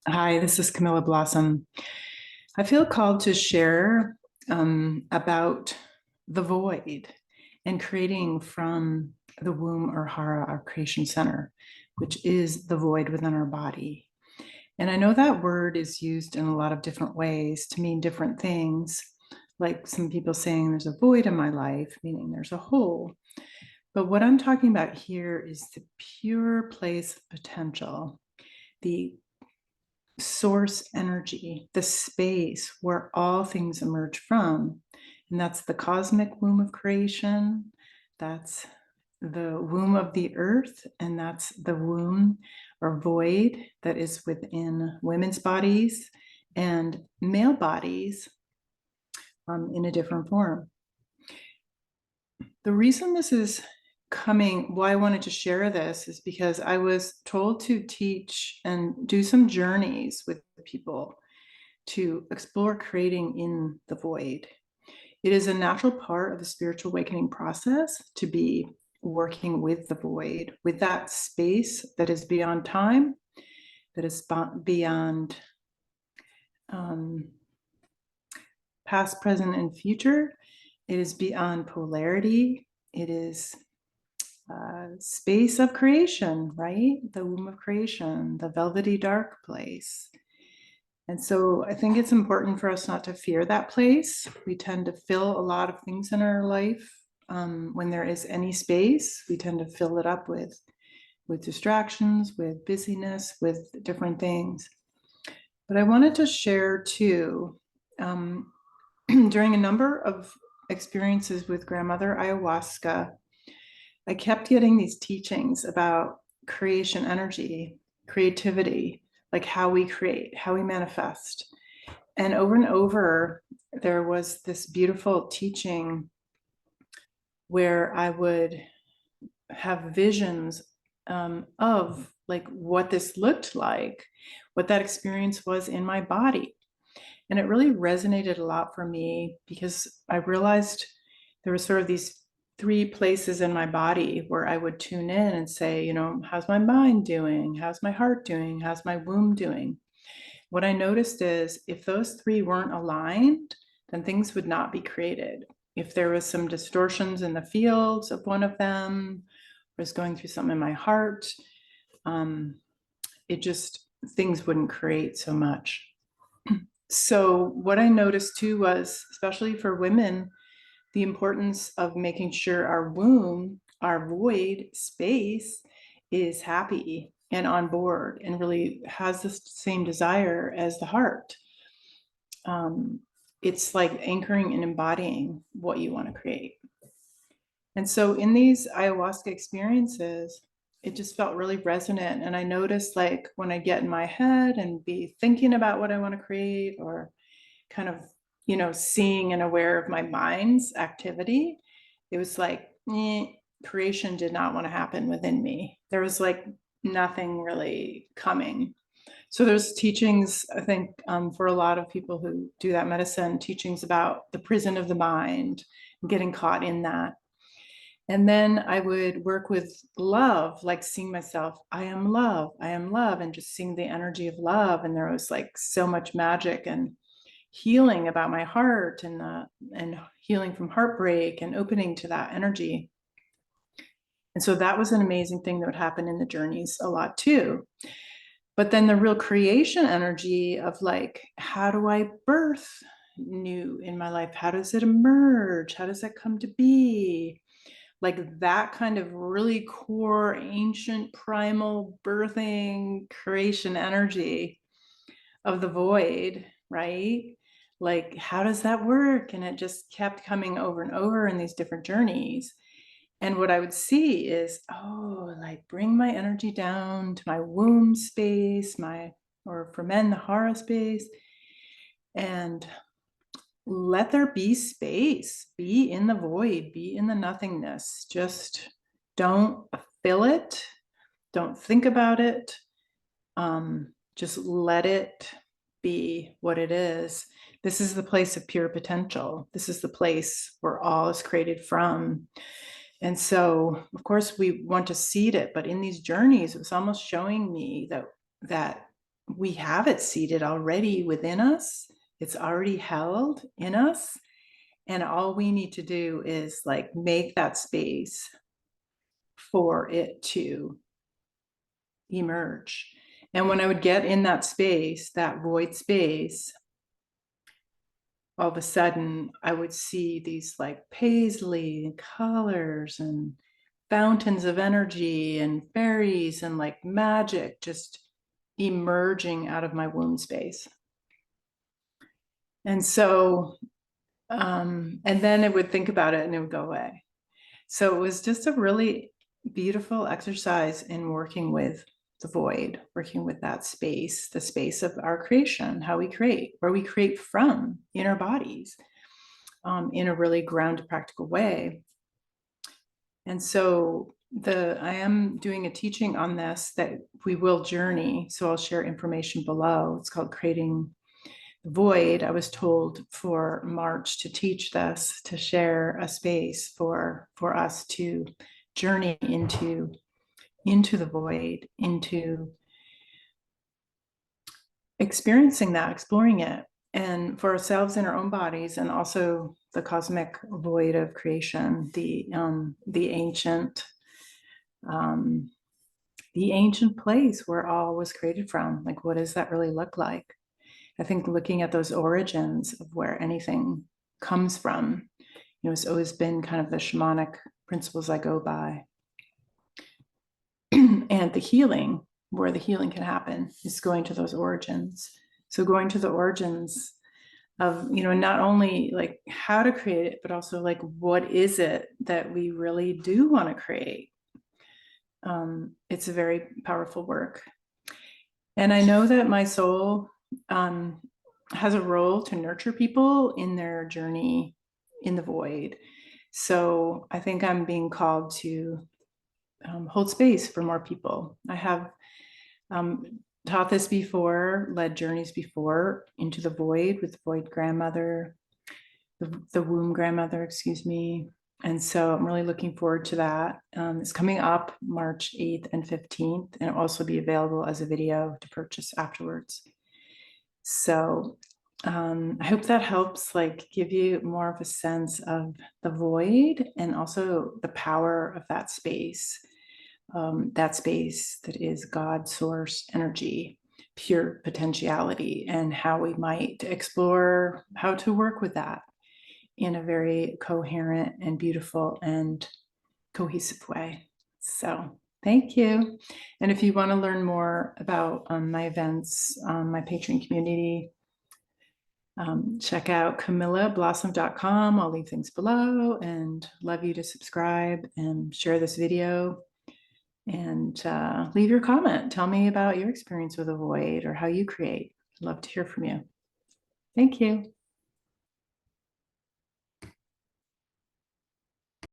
Hi, this is Camilla Blossom. I feel called to share about the void and creating from the womb or hara, our creation center, which is the void within our body. And I know that word is used in a lot of different ways to mean different things, like some people saying there's a void in my life, meaning there's a hole. But what I'm talking about here is the pure place of potential, the source energy, the space where all things emerge from. And that's the cosmic womb of creation. That's the womb of the earth. And that's the womb or void that is within women's bodies and male bodies in a different form. The reason this is why I wanted to share this is because I was told to teach and do some journeys with people to explore creating in the void. It is a natural part of the spiritual awakening process to be working with the void, with that space that is beyond time, that is beyond past, present, and future. It is beyond polarity. It is space of creation, right? The womb of creation, the velvety dark place. And so I think it's important for us not to fear that place. We tend to fill a lot of things in our life. When there is any space, we tend to fill it up with distractions, with busyness, with different things. But I wanted to share too, during a number of experiences with grandmother ayahuasca, I kept getting these teachings about creation energy, creativity, like how we create, how we manifest. And over, there was this beautiful teaching where I would have visions of like what this looked like, what that experience was in my body. And it really resonated a lot for me because I realized there were sort of these three places in my body where I would tune in and say, how's my mind doing? How's my heart doing? How's my womb doing? What I noticed is if those three weren't aligned, then things would not be created. If there was some distortions in the fields of one of them, was going through something in my heart, it just, things wouldn't create so much. So what I noticed too was, especially for women, the importance of making sure our womb, our void space is happy and on board and really has the same desire as the heart. It's like anchoring and embodying what you want to create. And so in these ayahuasca experiences, it just felt really resonant. And I noticed like when I get in my head and be thinking about what I want to create or kind of, seeing and aware of my mind's activity, it was like, creation did not want to happen within me. There was like nothing really coming. So there's teachings, I think, for a lot of people who do that medicine, teachings about the prison of the mind, getting caught in that. And then I would work with love, like seeing myself, I am love, and just seeing the energy of love. And there was like so much magic and healing about my heart and healing from heartbreak and opening to that energy. And so that was an amazing thing that would happen in the journeys a lot too. But then the real creation energy of like, how do I birth new in my life? How does it emerge? How does that come to be? Like that kind of really core, ancient, primal birthing creation energy of the void, right? Like, how does that work? And it just kept coming over and over in these different journeys. And what I would see is, like bring my energy down to my womb space, or for men, the hara space, and let there be space, be in the void, be in the nothingness. Just don't fill it, don't think about it. Just let it be what it is. This is the place of pure potential. This is the place where all is created from. And so, of course, we want to seed it, but in these journeys, it was almost showing me that we have it seated already within us. It's already held in us. And all we need to do is like make that space for it to emerge. And when I would get in that space, that void space, all of a sudden I would see these like paisley colors and fountains of energy and fairies and like magic just emerging out of my womb space. And so, and then it would think about it and it would go away. So it was just a really beautiful exercise in working with the void, working with that space, the space of our creation, how we create, where we create from in our bodies, in a really grounded, practical way. And so I am doing a teaching on this that we will journey. So I'll share information below. It's called Creating the Void. I was told for March to teach this, to share a space for us to journey into the void, into experiencing that, exploring it, and for ourselves in our own bodies, and also the cosmic void of creation, the ancient place where all was created from. Like, what does that really look like? I think looking at those origins of where anything comes from, it's always been kind of the shamanic principles I go by. And the healing, where the healing can happen, is going to those origins. So going to the origins of, not only like how to create it, but also like, what is it that we really do want to create? It's a very powerful work. And I know that my soul has a role to nurture people in their journey in the void. So I think I'm being called to hold space for more people. I have taught this before, led journeys before into the void with the void grandmother, the womb grandmother, excuse me. And so I'm really looking forward to that. It's coming up March 8th and 15th, and it'll also be available as a video to purchase afterwards. So I hope that helps like give you more of a sense of the void and also the power of that space that is God, source, energy, pure potentiality, and how we might explore how to work with that in a very coherent and beautiful and cohesive way. So thank you. And if you want to learn more about my events, my Patreon community, check out CamillaBlossom.com. I'll leave things below, and love you to subscribe and share this video, and leave your comment. Tell me about your experience with a void or how you create. I'd love to hear from you. Thank you.